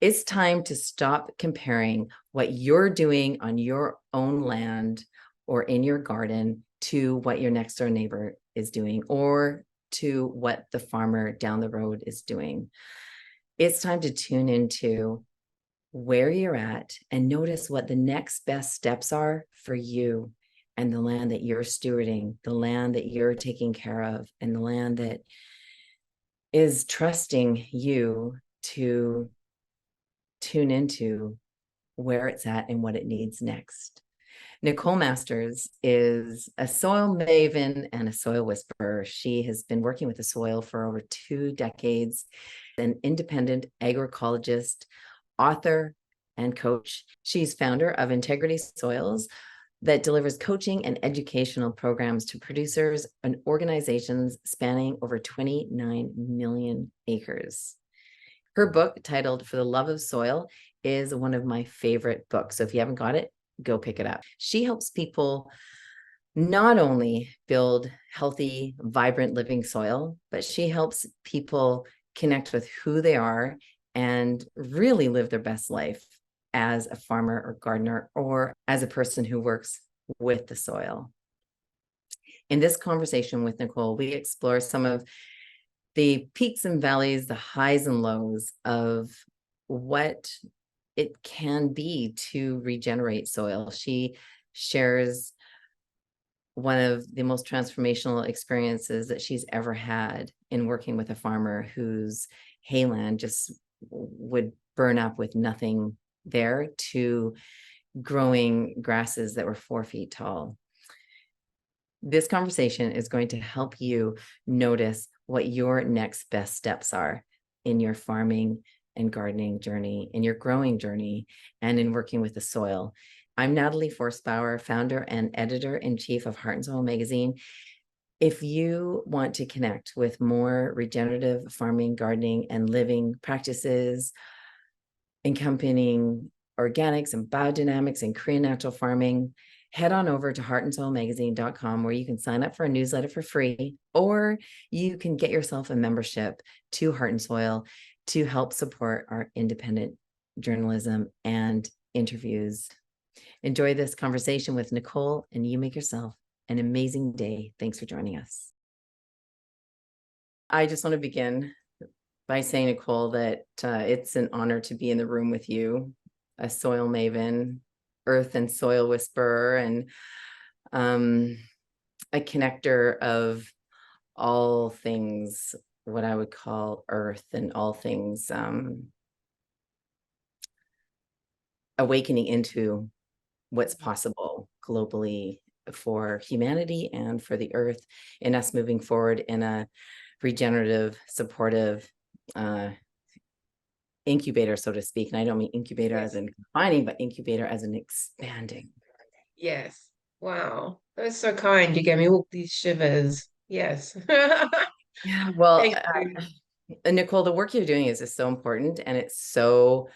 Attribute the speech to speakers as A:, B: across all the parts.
A: It's time to stop comparing what you're doing on your own land or in your garden to what your next door neighbor is doing or to what the farmer down the road is doing. It's time to tune into where you're at and notice what the next best steps are for you and the land that you're stewarding, the land that you're taking care of, and the land that is trusting you to tune into where it's at and what it needs next. Nicole Masters is a soil maven and a soil whisperer. She has been working with the soil for over 2 decades, an independent agroecologist, author, and coach. She's founder of Integrity Soils that delivers coaching and educational programs to producers and organizations spanning over 29 million acres. Her book, titled For the Love of Soil, is one of my favorite books. So if you haven't got it, go pick it up. She helps people not only build healthy, vibrant living soil, but she helps people connect with who they are and really live their best life as a farmer or gardener or as a person who works with the soil. In this conversation with Nicole, we explore some of the peaks and valleys, the highs and lows of what it can be to regenerate soil. She shares one of the most transformational experiences that she's ever had in working with a farmer whose hayland just would burn up with nothing there to growing grasses that were 4 feet tall. This conversation is going to help you notice what your next best steps are in your farming and gardening journey, in your growing journey, and in working with the soil. I'm Natalie Forstbauer, founder and editor-in-chief of Heart and Soil magazine. If you want to connect with more regenerative farming, gardening, and living practices, encompassing organics and biodynamics and Korean natural farming, head on over to heartandsoilmagazine.com where you can sign up for a newsletter for free, or you can get yourself a membership to Heart and Soil to help support our independent journalism and interviews. Enjoy this conversation with Nicole, and you make yourself an amazing day. Thanks for joining us. I just want to begin by saying, Nicole, that it's an honor to be in the room with you, a soil maven, earth and soil whisperer, and a connector of all things, what I would call earth, and all things awakening into what's possible globally for humanity and for the earth, in us moving forward in a regenerative, supportive incubator, so to speak. And I don't mean incubator as in confining, but incubator as in expanding.
B: Yes. Wow. That was so kind. You gave me all these shivers. Yes.
A: Yeah, well,
B: Thank you.
A: Nicole, the work you're doing is just so important, and it's so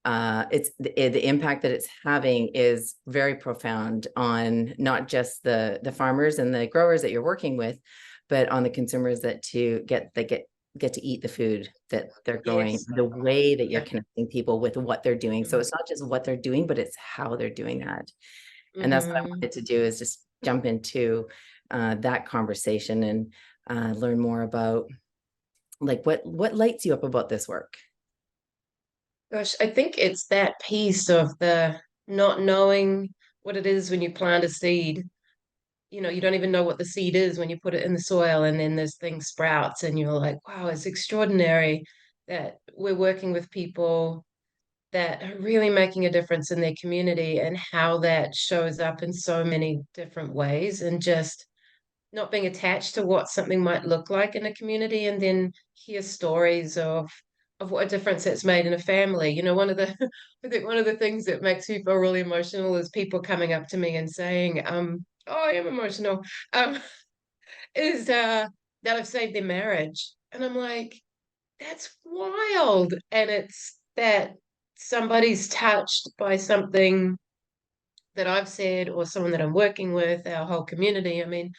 A: it's the impact that it's having is very profound on not just the farmers and the growers that you're working with, but on the consumers that get to eat the food that they're growing,
B: Yes.
A: the way that you're connecting people with what they're doing. So
B: Mhm.
A: it's not just what they're doing, but it's how they're doing that. And that's what I
B: Mhm.
A: wanted to do, is just jump into that conversation and learn more about like what lights you up about this work.
B: Gosh, I think it's that piece of the not knowing what it is when you plant a seed. You know, you don't even know what the seed is when you put it in the soil, and then this thing sprouts, and you're like, wow, it's extraordinary that we're working with people that are really making a difference in their community, and how that shows up in so many different ways, and just not being attached to what something might look like in a community, and then hear stories of what a difference it's made in a family. You know, one of the I think one of the things that makes me feel really emotional is people coming up to me and saying, oh, I am emotional, um, is that I've saved their marriage. And I'm like, that's wild. And it's that somebody's touched by something that I've said, or someone that I'm working with, our whole community. I mean,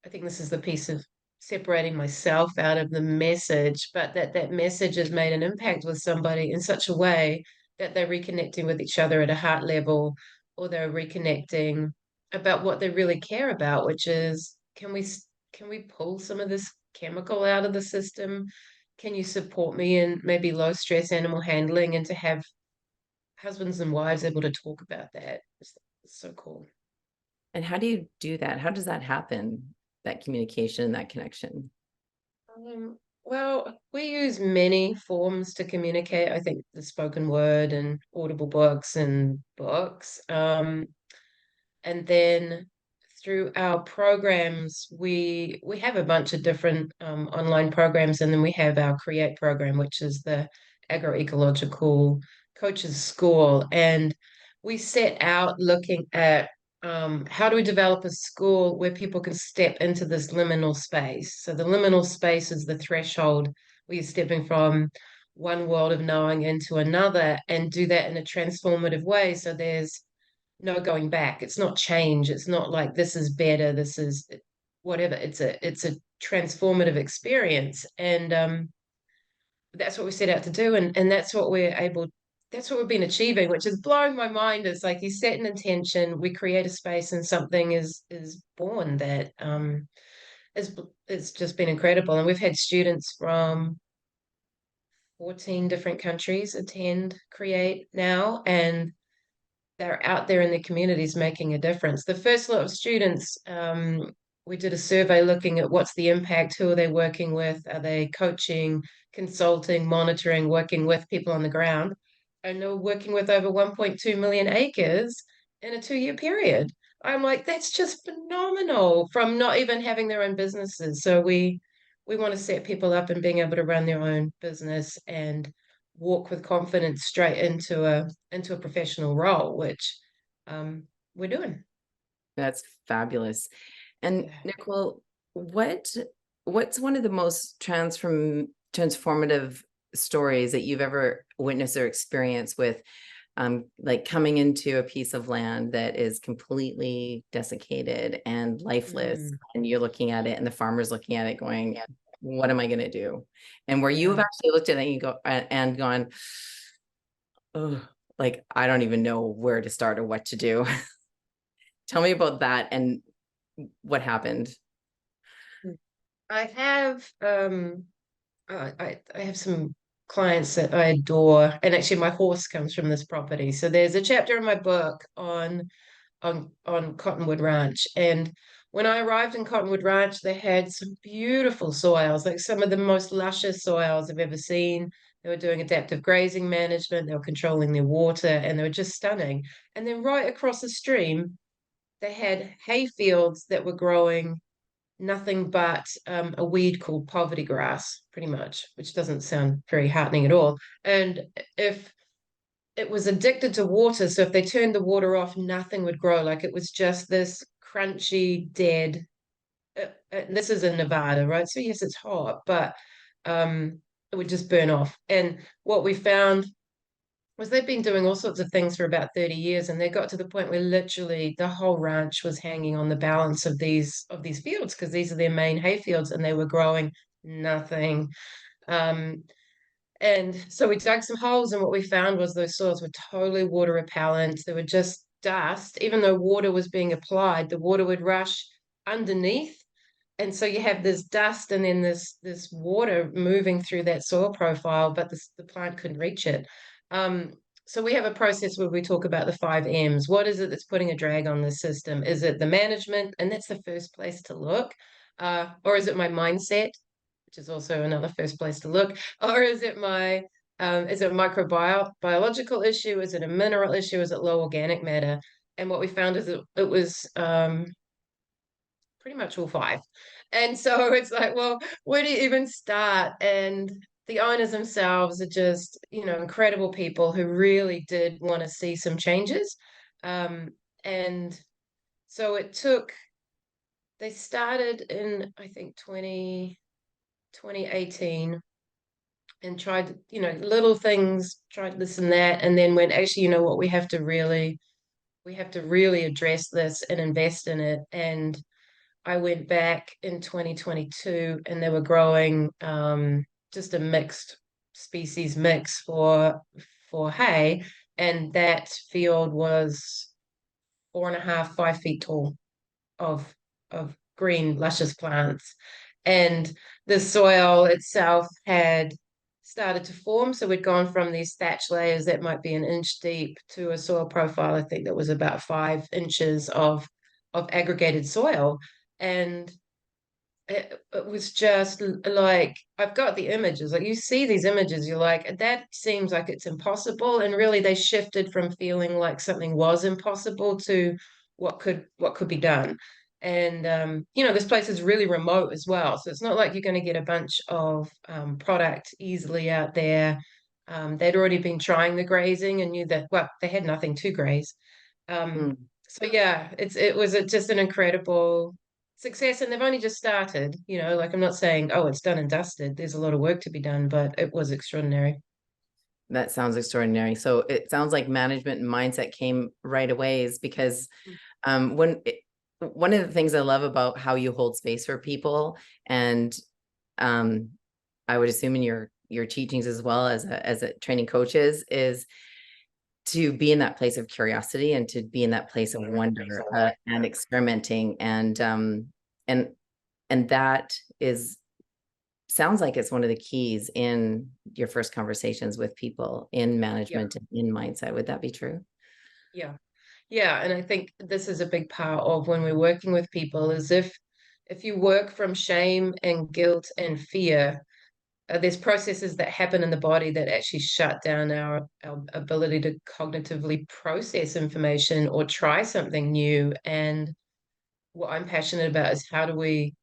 B: I think this is the piece of separating myself out of the message, but that message has made an impact with somebody in such a way that they're reconnecting with each other at a heart level, or they're reconnecting about what they really care about, which is, can we pull some of this chemical out of the system? Can you support me in maybe low stress animal handling, and to have husbands and wives able to talk about that? It's so cool.
A: And how do you do that? How does that happen? That communication, that connection?
B: Well, we use many forms to communicate. I think the spoken word and audible books and books. And then through our programs, we have a bunch of different online programs, and then we have our Create program, which is the agroecological coaches school. And we set out looking at how do we develop a school where people can step into this liminal space. So the liminal space is the threshold where you're stepping from one world of knowing into another, and do that in a transformative way. So there's no going back. It's not change. It's not like this is better, this is whatever. It's a transformative experience. And that's what we set out to do. And that's what we've been achieving, which is blowing my mind. It's like you set an intention, we create a space, and something is born that is it's just been incredible. And we've had students from 14 different countries attend Create now, and they're out there in their communities making a difference. The first lot of students, we did a survey looking at what's the impact, who are they working with, are they coaching, consulting, monitoring, working with people on the ground, and they're working with over 1.2 million acres in a 2-year period. I'm like, that's just phenomenal, from not even having their own businesses. So we want to set people up and being able to run their own business and walk with confidence straight into a professional role, which we're doing.
A: That's fabulous. And
B: Yeah.
A: Nicole, what's one of the most transformative stories that you've ever witnessed or experienced with like coming into a piece of land that is completely desiccated and lifeless,
B: Mm,
A: and you're looking at it and the farmer's looking at it going, what am I going to do? And where you have
B: yeah.
A: actually looked at it and you go and gone, oh, like, I don't even know where to start or what to do. Tell me about that and what happened.
B: I have I have some clients that I adore, and actually my horse comes from this property. So there's a chapter in my book on Cottonwood Ranch. And when I arrived in Cottonwood Ranch, they had some beautiful soils, like some of the most luscious soils I've ever seen. They were doing adaptive grazing management, they were controlling their water, and they were just stunning. And then right across the stream, they had hay fields that were growing nothing but a weed called poverty grass, pretty much, which doesn't sound very heartening at all. And if it was addicted to water, so if they turned the water off, nothing would grow. Like it was just this crunchy, dead. This is in Nevada, right? So yes, it's hot, but it would just burn off. And what we found was they've been doing all sorts of things for about 30 years, and they got to the point where literally the whole ranch was hanging on the balance of these fields, because these are their main hay fields, and they were growing nothing. Um, and so we dug some holes, and what we found was those soils were totally water repellent. They were just dust. Even though water was being applied, the water would rush underneath. And so you have this dust and then this water moving through that soil profile, but the plant couldn't reach it. Um, so we have a process where we talk about the 5 M's. What is it that's putting a drag on the system? Is it the management? And that's the first place to look. Or is it my mindset, which is also another first place to look? Or is it a biological issue? Is it a mineral issue? Is it low organic matter? And what we found is it was pretty much all 5. And so it's like, well, where do you even start? And the owners themselves are just, incredible people who really did want to see some changes. And so they started in, I think, 2018, and tried, little things, tried this and that, and then went, actually, you know what, we have to really address this and invest in it. And I went back in 2022 and they were growing just a mixed species mix for hay, and that field was 4.5, 5 feet tall of green, luscious plants. And the soil itself had started to form. So we'd gone from these thatch layers that might be an inch deep to a soil profile, I think that was about 5 inches of aggregated soil. And it was just like, I've got the images, like you see these images, you're like, that seems like it's impossible. And really they shifted from feeling like something was impossible to what could be done. And this place is really remote as well, so it's not like you're going to get a bunch of product easily out there. They'd already been trying the grazing and knew that, well, they had nothing to graze. um,
A: Mm.
B: so yeah, it was just an incredible success, and they've only just started. Like, I'm not saying, oh, it's done and dusted. There's a lot of work to be done, but it was extraordinary.
A: That sounds extraordinary. So it sounds like management and mindset came right away, is because one of the things I love about how you hold space for people, and um, I would assume in your teachings as well as a training coaches, is to be in that place of curiosity and to be in that place of wonder and experimenting, and that is sounds like it's one of the keys in your first conversations with people in
B: Yeah,
A: management and in mindset. Would that be true?
B: yeah, yeah. And I think this is a big part of when we're working with people, is if you work from shame and guilt and fear, there's processes that happen in the body that actually shut down our ability to cognitively process information or try something new. And what I'm passionate about is how do we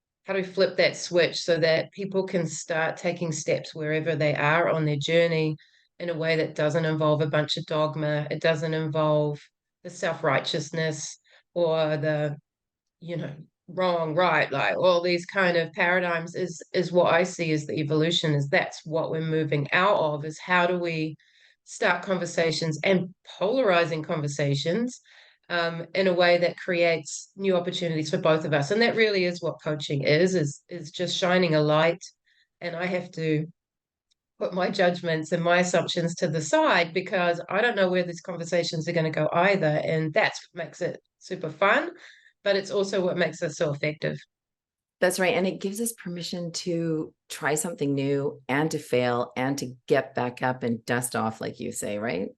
B: flip that switch so that people can start taking steps wherever they are on their journey in a way that doesn't involve a bunch of dogma. It doesn't involve the self-righteousness or the, you know, wrong, right, like all these kind of paradigms. Is what I see as the evolution, is that's what we're moving out of, is how do we start conversations and polarizing conversations in a way that creates new opportunities for both of us. And that really is what coaching is just shining a light. And I have to put my judgments and my assumptions to the side because I don't know where these conversations are going to go either. And that's what makes it super fun, but it's also what makes us so effective.
A: That's right. And it gives us permission to try something new and to fail and to get back up and dust off, like you say, right?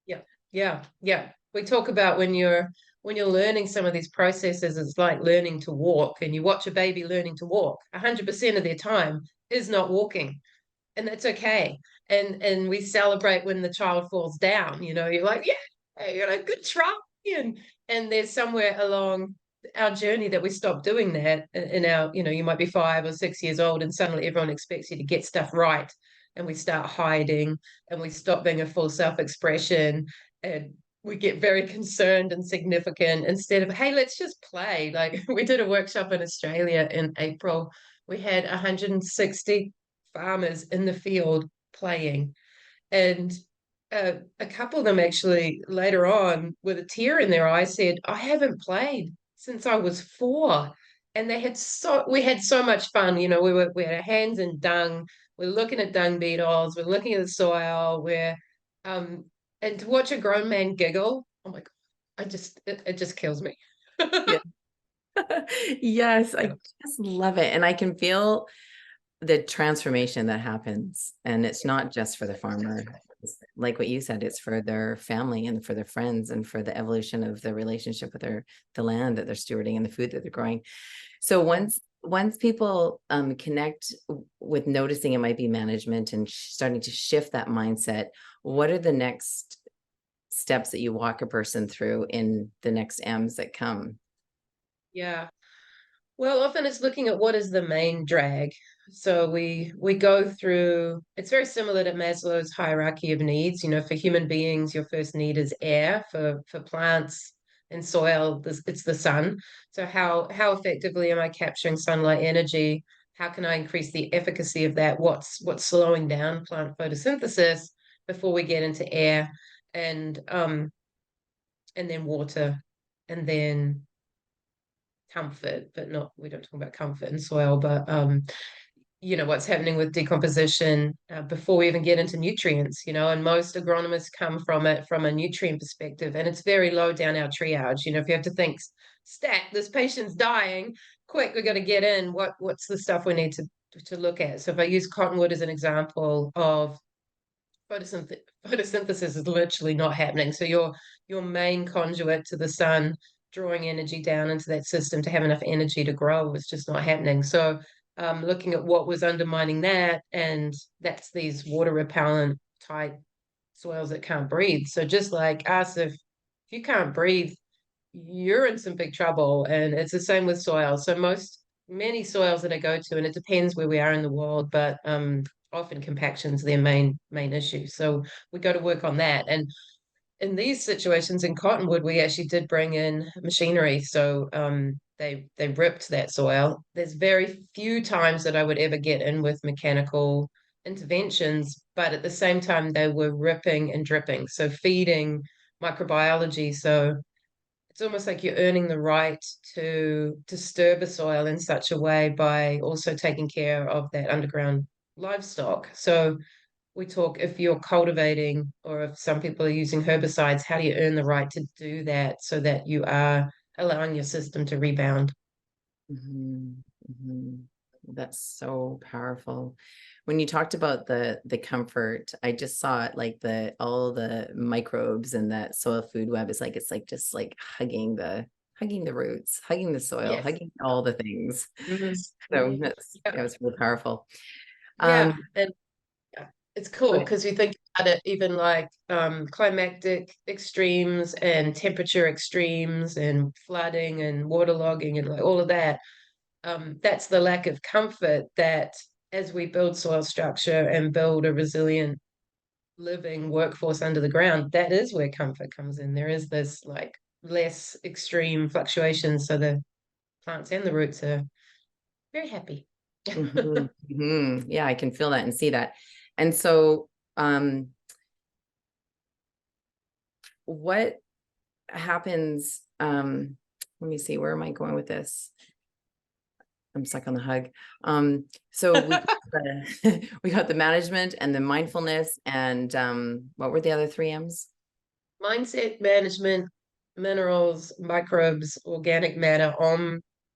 B: Yeah, yeah, yeah. We talk about when you're learning some of these processes, it's like learning to walk, and you watch a baby learning to walk. 100% of their time is not walking, and that's okay. And we celebrate when the child falls down. You're like, yeah, good try. And there's somewhere along our journey that we stop doing that. In our, you might be 5 or 6 years old, and suddenly everyone expects you to get stuff right, and we start hiding, and we stop being a full self-expression, and we get very concerned and significant instead of, hey, let's just play. Like, we did a workshop in Australia in April. We had 160 farmers in the field playing. And a couple of them actually later on, with a tear in their eye, said, I haven't played since I was 4. And we had so much fun. We had our hands in dung. We're looking at dung beetles. We're looking at the soil. Um, and to watch a grown man giggle, oh my God, it just kills me.
A: Yeah. Yes, I
B: Yeah.
A: just love it. And I can feel the transformation that happens. And it's not just for the farmer. It's like what you said, it's for their family and for their friends and for the evolution of their relationship with the land that they're stewarding and the food that they're growing. So
B: Yeah.
A: once people connect with noticing it might be management and starting to shift that mindset, what are the next steps that you walk a person through in the next M's that come?
B: Yeah. Well, often it's looking at what is the main drag. So we go through, it's very similar to Maslow's hierarchy of needs. For human beings, your first need is air. For plants and soil, it's the sun. So how effectively am I capturing sunlight energy? How can I increase the efficacy of that? What's slowing down plant photosynthesis before we get into air, and and then water, and then comfort, but not, we don't talk about comfort in soil, but what's happening with decomposition before we even get into nutrients, and most agronomists come from it from a nutrient perspective, and it's very low down our triage. If you have to think, stat, this patient's dying, quick, we got to get in. What's the stuff we need to look at? So if I use cottonwood as an example of photosynthesis is literally not happening. So your main conduit to the sun, drawing energy down into that system to have enough energy to grow, was just not happening. So looking at what was undermining that, and that's these water repellent type soils that can't breathe. So just like us, if you can't breathe, you're in some big trouble. And it's the same with soil. So many soils that I go to, and it depends where we are in the world, but often compaction's their main issue. So we go to work on that. And in these situations in cottonwood, we actually did bring in machinery. So they ripped that soil. There's very few times that I would ever get in with mechanical interventions, but at the same time they were ripping and dripping, so feeding microbiology. So it's almost like you're earning the right to disturb a soil in such a way by also taking care of that underground livestock. So we talk, if you're cultivating, or if some people are using herbicides, how do you earn the right to do that so that you are allowing your system to rebound?
A: Mhm, mhm. That's so powerful. When you talked about the comfort, I just saw it like all the microbes in that soil food web is like, it's like just like hugging the roots, hugging the soil,
B: Yes.
A: hugging all the things.
B: Mhm.
A: So
B: Yeah.
A: that was really powerful.
B: Yeah. And it's cool
A: Okay.
B: because you think about it, even like climatic extremes and temperature extremes and flooding and waterlogging and like all of that. That's the lack of comfort that, as we build soil structure and build a resilient living workforce under the ground, that is where comfort comes in. There is this like less extreme fluctuations, so the plants and the roots are very happy.
A: Mhm, mhm. Yeah, I can feel that and see that. And so, what happens? Let me see, where am I going with this? I'm stuck on the hug. So we got the management and the mindfulness and what were the other three M's?
B: Mindset, management, minerals, microbes, organic matter.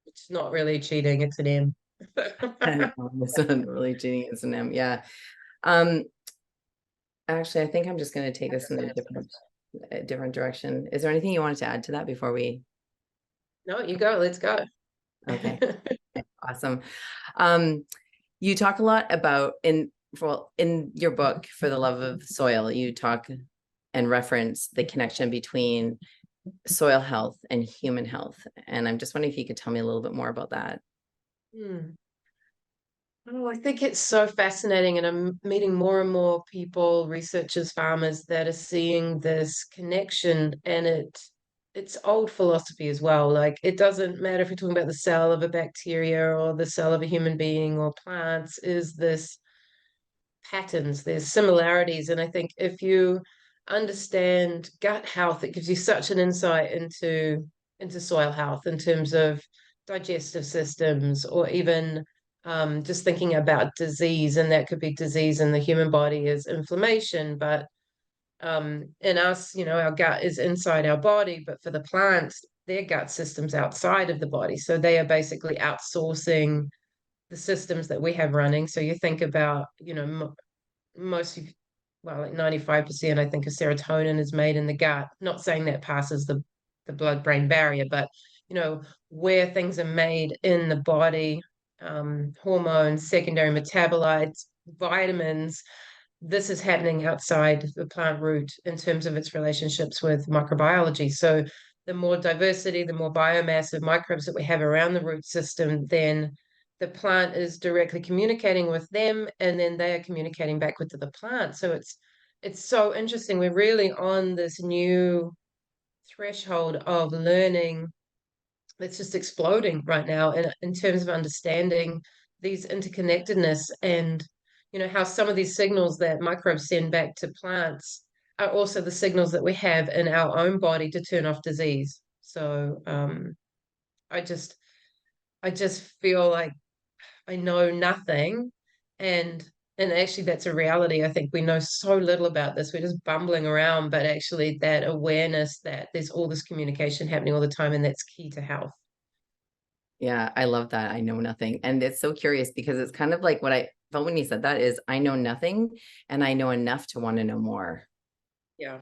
B: It's not really cheating, it's an M.
A: This one really cheating is an M. Yeah. Um, actually, I think I'm just going to take this in a different direction. Is there anything you wanted to add to that before we?
B: No, you go, let's go.
A: Okay, awesome. Um, you talk a lot about in your book, For the Love of Soil, you talk and reference the connection between soil health and human health. And I'm just wondering if you could tell me a little bit more about that.
B: Hmm. Oh, I think it's so fascinating, and I'm meeting more and more people, researchers, farmers, that are seeing this connection, and it's old philosophy as well. Like, it doesn't matter if you're talking about the cell of a bacteria or the cell of a human being or plants, is this patterns, there's similarities. And I think if you understand gut health, it gives you such an insight into soil health in terms of digestive systems, or even just thinking about disease. And that could be disease in the human body is inflammation, but in us, our gut is inside our body, but for the plants, their gut system's outside of the body. So they are basically outsourcing the systems that we have running. So you think about, most, well, like 95%, I think, of serotonin is made in the gut. Not saying that passes the blood-brain barrier, but where things are made in the body, hormones, secondary metabolites, vitamins, this is happening outside the plant root in terms of its relationships with microbiology. So the more diversity, the more biomass of microbes that we have around the root system, then the plant is directly communicating with them, and then they are communicating back with the plant. So it's so interesting. We're really on this new threshold of learning that's just exploding right now in terms of understanding these interconnectedness, and how some of these signals that microbes send back to plants are also the signals that we have in our own body to turn off disease. So I just I just feel like I know nothing. And actually that's a reality. I think we know so little about this. We're just bumbling around, but actually that awareness that there's all this communication happening all the time, and that's key to health.
A: Yeah, I love that. I know nothing. And it's so curious because it's kind of like what I felt when you said that is I know nothing and I know enough to want to know more.
B: Yeah,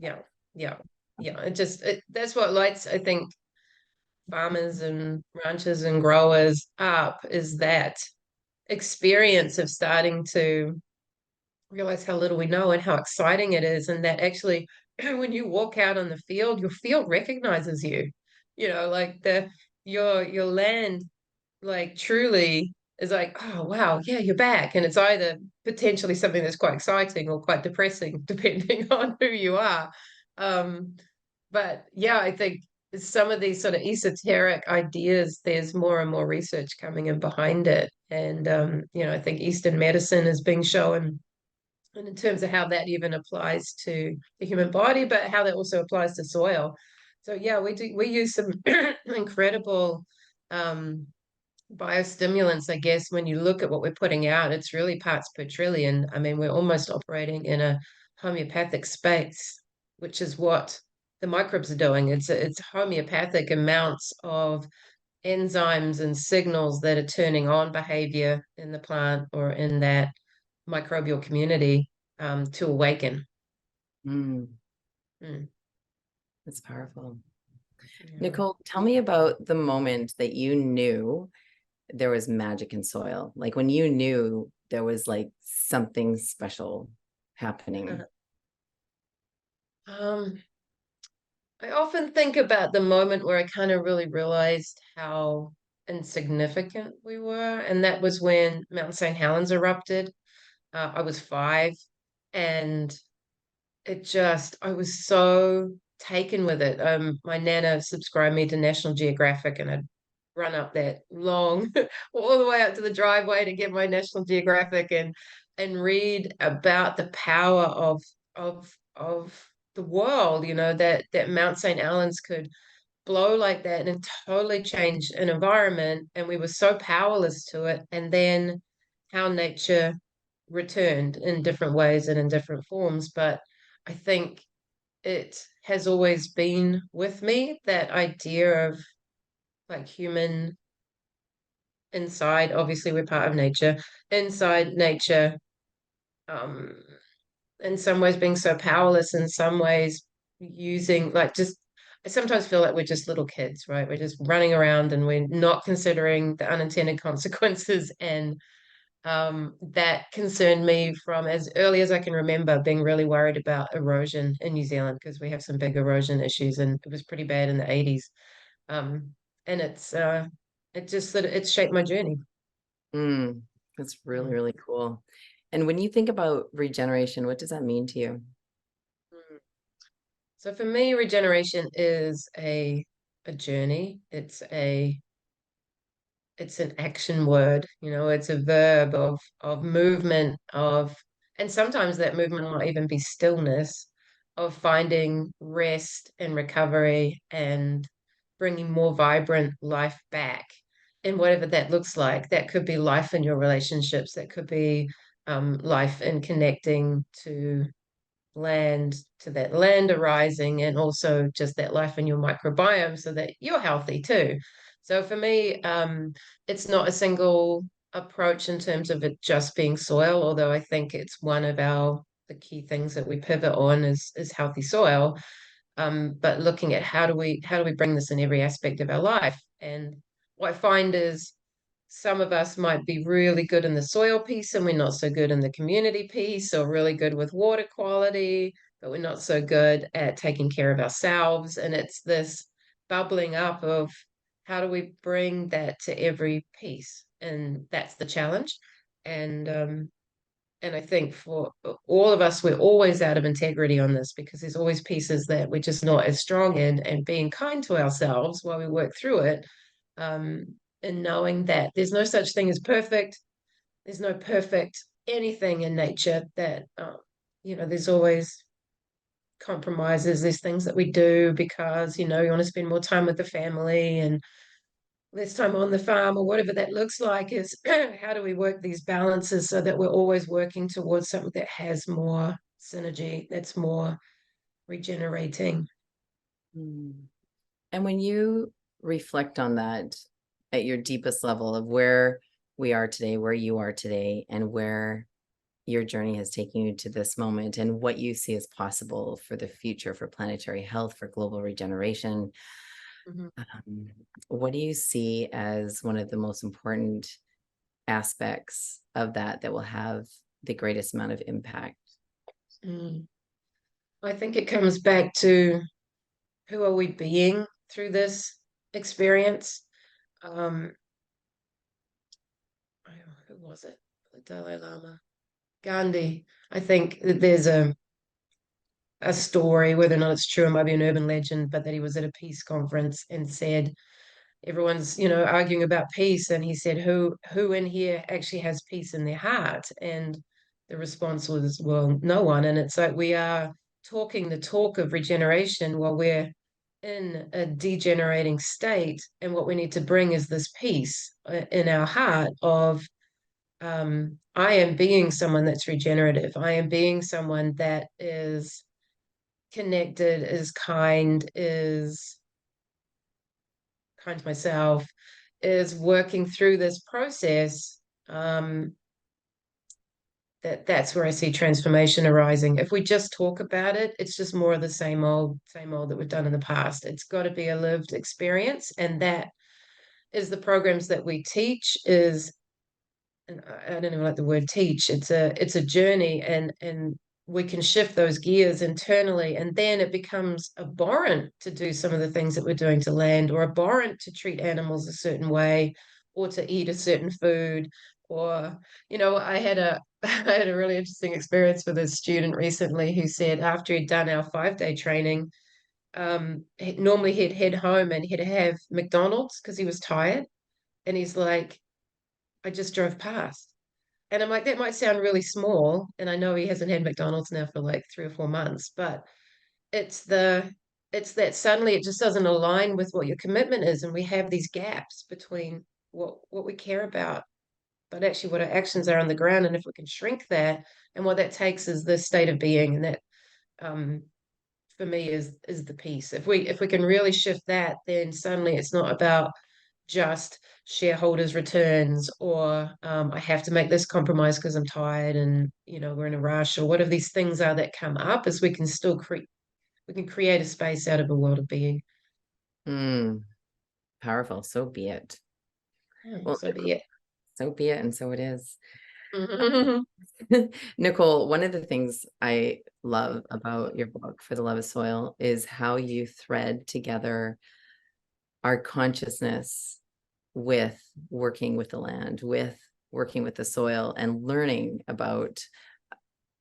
B: yeah, yeah, yeah. That's what lights, I think, farmers and ranchers and growers up, is that experience of starting to realize how little we know and how exciting it is, and that actually when you walk out on the field, your field recognizes you. Like your land, like, truly is like, oh wow, yeah, you're back. And it's either potentially something that's quite exciting or quite depressing, depending on who you are. Um, but yeah, I think some of these sort of esoteric ideas, there's more and more research coming in behind it. And I think Eastern medicine is being shown, and in terms of how that even applies to the human body, but how that also applies to soil. So yeah, we use some incredible um, biostimulants. I guess when you look at what we're putting out, it's really parts per trillion. I mean, we're almost operating in a homeopathic space, which is what the microbes are doing. It's homeopathic amounts of enzymes and signals that are turning on behavior in the plant or in that microbial community, to awaken.
A: Mm,
B: Mm,
A: that's powerful.
B: yeah.
A: Nicole, tell me about the moment that you knew there was magic in soil. Like when you knew there was like something special happening.
B: Um, I often think about the moment where I kind of really realized how insignificant we were, and that was when Mount St. Helens erupted. I was 5, and I was so taken with it. My nana subscribed me to National Geographic, and I'd run up that long, all the way up to the driveway to get my National Geographic and read about the power of the world. That Mount St. Helens could blow like that and totally change an environment, and we were so powerless to it. And then how nature returned in different ways and in different forms. But I think it has always been with me, that idea of, like, human inside. Obviously, we're part of nature, inside nature, um, in some ways being so powerless, in some ways using, like, just, I sometimes feel like we're just little kids, right? We're just running around and we're not considering the unintended consequences. And that concerned me from as early as I can remember, being really worried about erosion in New Zealand, because we have some big erosion issues, and it was pretty bad in the 80s. Um, and it just sort of, it's shaped my journey.
A: Mm, that's really,
B: Mm.
A: really cool. And when you think about regeneration, what does that mean to you?
B: Mm. So for me, regeneration is a journey. It's an action word. It's a verb of movement, and sometimes that movement might even be stillness, of finding rest and recovery and bringing more vibrant life back, and whatever that looks like. That could be life in your relationships, that could be life in connecting to that land arising, and also just that life in your microbiome so that you're healthy too. So for me, it's not a single approach in terms of it just being soil, although I think it's one of the key things that we pivot on is healthy soil. But looking at how do we bring this in every aspect of our life. And what I find is some of us might be really good in the soil piece and we're not so good in the community piece, or really good with water quality, but we're not so good at taking care of ourselves. And it's this bubbling up of how do we bring that to every piece? And that's the challenge. And I think for all of us, we're always out of integrity on this, because there's always pieces that we're just not as strong in, and being kind to ourselves while we work through it. Um, and knowing that there's no such thing as perfect. There's no perfect anything in nature. That there's always compromises. There's things that we do because you want to spend more time with the family, and less time on the farm or whatever that looks like, is how do we work these balances so that we're always working towards something that has more synergy, that's more regenerating.
A: Mm. And when you reflect on that at your deepest level of where we are today, where you are today, and where your journey has taken you to this moment, and what you see as possible for the future, for planetary health, for global regeneration,
B: Mhm.
A: um, what do you see as one of the most important aspects of that that will have the greatest amount of impact?
B: Mm. I think it comes back to who are we being through this experience? Um, who was it? The Dalai Lama, Gandhi. I think that there's a story, whether or not it's true, it might be an urban legend, but that he was at a peace conference and said, everyone's, arguing about peace, and he said, who in here actually has peace in their heart? And the response was, well, no one. And it's like we are talking the talk of regeneration while we're in a degenerating state, and what we need to bring is this peace in our heart of, I am being someone that's regenerative, I am being someone that is connected, is kind, is kind to myself, is working through this process. That's where I see transformation arising. If we just talk about it, it's just more of the same old that we've done in the past. It's got to be a lived experience, and that is the programs that we teach. Is, and I don't even like the word teach. It's a journey, and we can shift those gears internally, and then it becomes abhorrent to do some of the things that we're doing to land, or abhorrent to treat animals a certain way, or to eat a certain food. Or, I had a I had a really interesting experience with a student recently who said after he'd done our 5-day training, normally he'd head home and he'd have McDonald's because he was tired. And he's like, I just drove past. And I'm like, that might sound really small. And I know he hasn't had McDonald's now for like 3 or 4 months, but it's the it's that suddenly it just doesn't align with what your commitment is. And we have these gaps between what we care about, but actually what our actions are on the ground. And if we can shrink that, and what that takes is this state of being, and that, um for me, is the peace. If we can really shift that, then suddenly it's not about just shareholders returns, or I have to make this compromise because I'm tired, and we're in a rush, or whatever these things are that come up, is we can still create a space out of a world of being.
A: Mm, powerful. So be it. Well,
B: So be it.
A: so be it, and so it is.
B: Mhm.
A: Nicole, one of the things I love about your book, For the Love of Soil, is how you thread together our consciousness with working with the land, with working with the soil, and learning about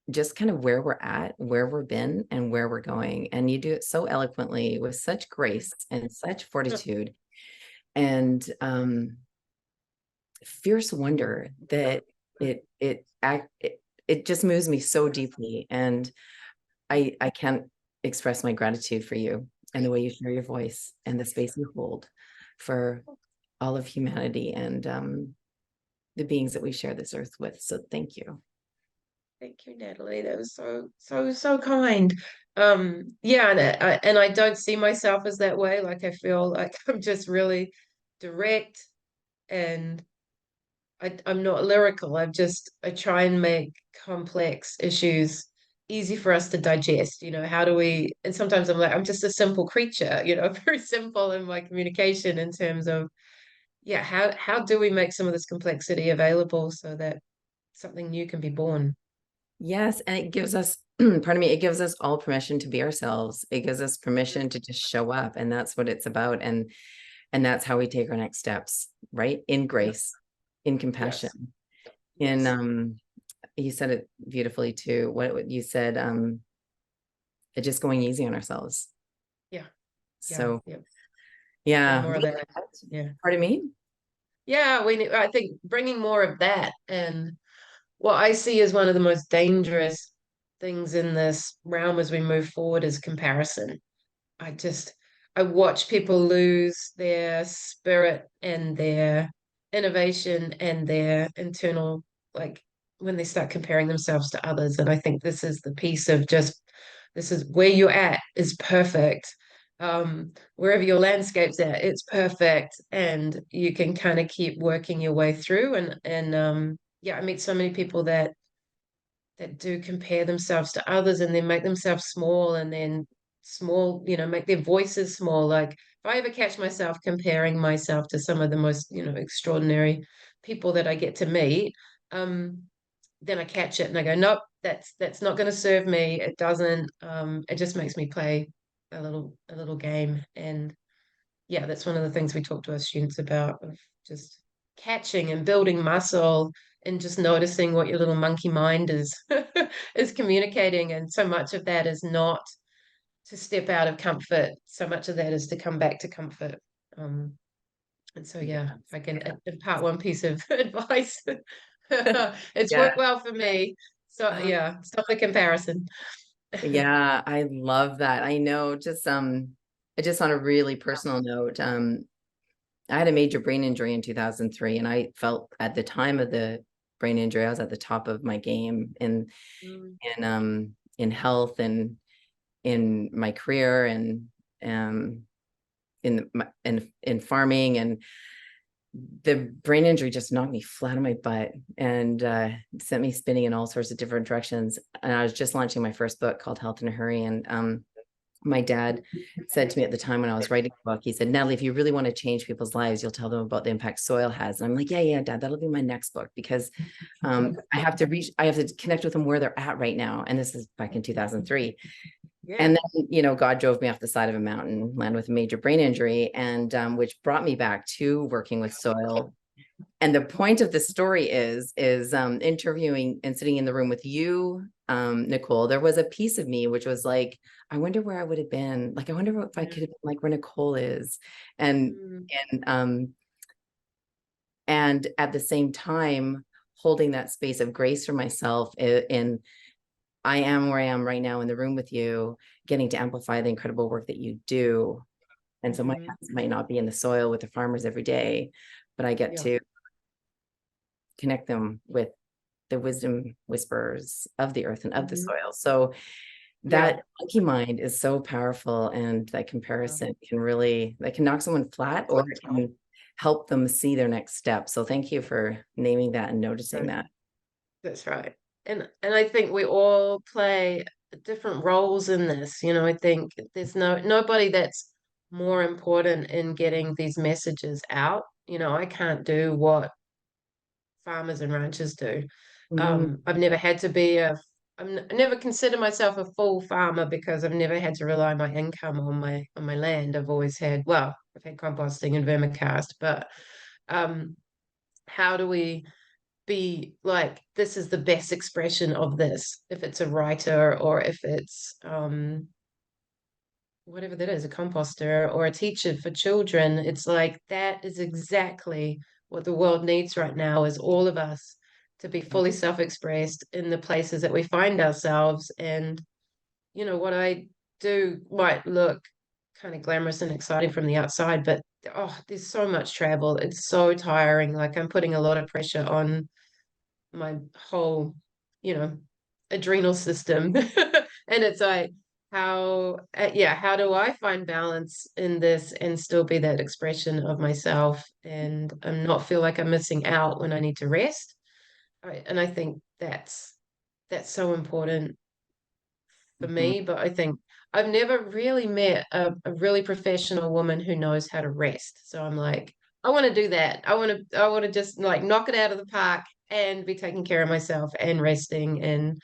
A: just kind of where we're at, where we've been, and where we're going. And you do it so eloquently with such grace and such fortitude and fierce wonder that it just moves me so deeply. And I can't express my gratitude for you and the way you share your voice and the space you hold for all of humanity and the beings that we share this earth with. So thank you.
B: Thank you, Natalie. That was so, so, so kind. Yeah, and I don't see myself as that way. Like, I feel like I'm just really direct, and I'm not lyrical. I try and make complex issues easy for us to digest. How do we, and sometimes I'm like, I'm just a simple creature, very simple in my communication in terms of, yeah, how do we make some of this complexity available so that something new can be born?
A: Yes, and it gives us, pardon me, it gives us all permission to be ourselves. It gives us permission to just show up, and that's what it's about. And that's how we take our next steps, right? In
B: Yeah.
A: grace, in
B: Yes.
A: compassion, in
B: Yes.
A: you said it beautifully too. What you said, just going easy on ourselves.
B: Yeah. Yeah.
A: So
B: Yeah. Bring
A: yeah,
B: more of
A: with
B: that.
A: that,
B: Yeah.
A: pardon me.
B: Yeah. I think bringing more of that, and what I see as one of the most dangerous things in this realm as we move forward is comparison. I just, I watch people lose their spirit and their innovation and their internal, like when they start comparing themselves to others. And I think this is the piece of just, this is where you're at is perfect. Wherever your landscape's at, it's perfect. And you can kind of keep working your way through. And yeah, I meet so many people that do compare themselves to others and then make themselves small and then small, make their voices small. Like if I ever catch myself comparing myself to some of the most, extraordinary people that I get to meet, then I catch it and I go, nope, that's not going to serve me. It doesn't. It just makes me play a little game. And yeah, that's one of the things we talk to our students about, of just catching and building muscle and just noticing what your little monkey mind is is communicating. And so much of that is not to step out of comfort. So much of that is to come back to comfort. And so yeah, if I can impart one piece of advice, it's
A: Yeah.
B: worked well for me. So yeah, stop the comparison.
A: Yeah, I love that. I know, just on a really personal note, I had a major brain injury in 2003, and I felt at the time of the brain injury, I was at the top of my game
B: Mm,
A: in health and in my career and in farming, and the brain injury just knocked me flat on my butt and sent me spinning in all sorts of different directions. And I was just launching my first book called Health in a Hurry, and my dad said to me at the time when I was writing the book, he said, Natalie, if you really want to change people's lives, you'll tell them about the impact soil has. And I'm like, yeah, Dad, that'll be my next book, because I have to connect with them where they're at right now. And this is back in 2003.
B: yeah.
A: And then, God drove me off the side of a mountain, landed with a major brain injury, and which brought me back to working with soil. And the point of the story is interviewing and sitting in the room with you, Nicole. There was a piece of me which was like, I wonder where I would have been. Like, I wonder if I could have been like where Nicole is. And
B: Mm,
A: and and at the same time, holding that space of grace for myself in I am where I am right now in the room with you, getting to amplify the incredible work that you do. And so my
B: mhm.
A: hands might not be in the soil with the farmers every day, but I get
B: Yeah.
A: to connect them with the wisdom whispers of the earth and of the
B: Mhm.
A: soil. So
B: Yeah.
A: that monkey mind is so powerful, and that
B: Yeah.
A: comparison that can knock someone flat, or it can help them see their next step. So thank you for naming that and noticing
B: Right.
A: that.
B: That's right. And I think we all play different roles in this. I think there's nobody that's more important in getting these messages out. I can't do what farmers and ranchers do.
A: Mm,
B: I've never had to be I never consider myself a full farmer because I've never had to rely my income on my land. I've had composting and vermicast, but um, how do we be like, this is the best expression of this, if it's a writer or if it's whatever that is, a composter or a teacher for children. It's like that is exactly what the world needs right now, is all of us to be fully self-expressed in the places that we find ourselves. And what I do might look kind of glamorous and exciting from the outside, but there's so much travel. It's so tiring. Like I'm putting a lot of pressure on my whole, you know, adrenal system. And it's like, how do I find balance in this and still be that expression of myself and not feel like I'm missing out when I need to rest? And I think that's so important for
A: mhm.
B: me. But I think I've never really met a really professional woman who knows how to rest. So I'm like, I want to do that. I want to just like knock it out of the park and be taking care of myself and resting and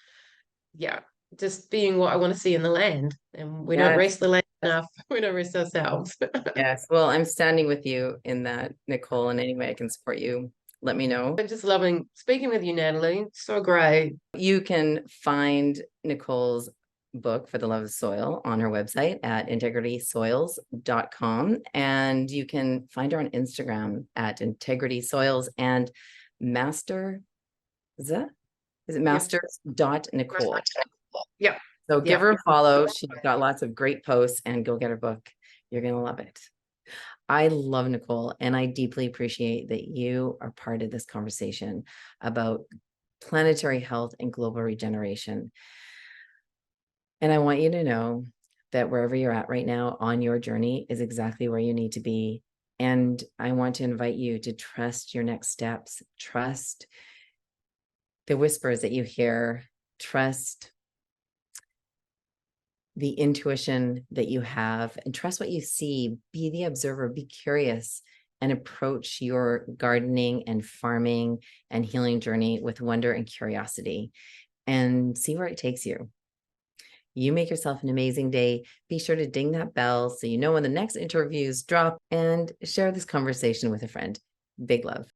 B: yeah, just being what I want to see in the land. And we don't
A: Yes.
B: rest the land enough. We don't rest ourselves.
A: Yes. Well, I'm standing with you in that, Nicole, and any way I can support you, let me know.
B: I'm just loving speaking with you, Natalie. So great.
A: You can find Nicole's book, For the Love of Soil, on her website at integritysoils.com. And you can find her on Instagram at integritysoils and master, is that? Is it
B: Yep.
A: masters.nicole?
B: Yep.
A: So give
B: Yep.
A: her a follow. She's got lots of great posts, and go get her book You're going to love it. I love Nicole, and I deeply appreciate that you are part of this conversation about planetary health and global regeneration. And I want you to know that wherever you're at right now on your journey is exactly where you need to be. And I want to invite you to trust your next steps, trust the whispers that you hear, trust the intuition that you have, and trust what you see. Be the observer, be curious, and approach your gardening and farming and healing journey with wonder and curiosity, and see where it takes you. You make yourself an amazing day. Be sure to ding that bell so you know when the next interviews drop, and share this conversation with a friend. Big love.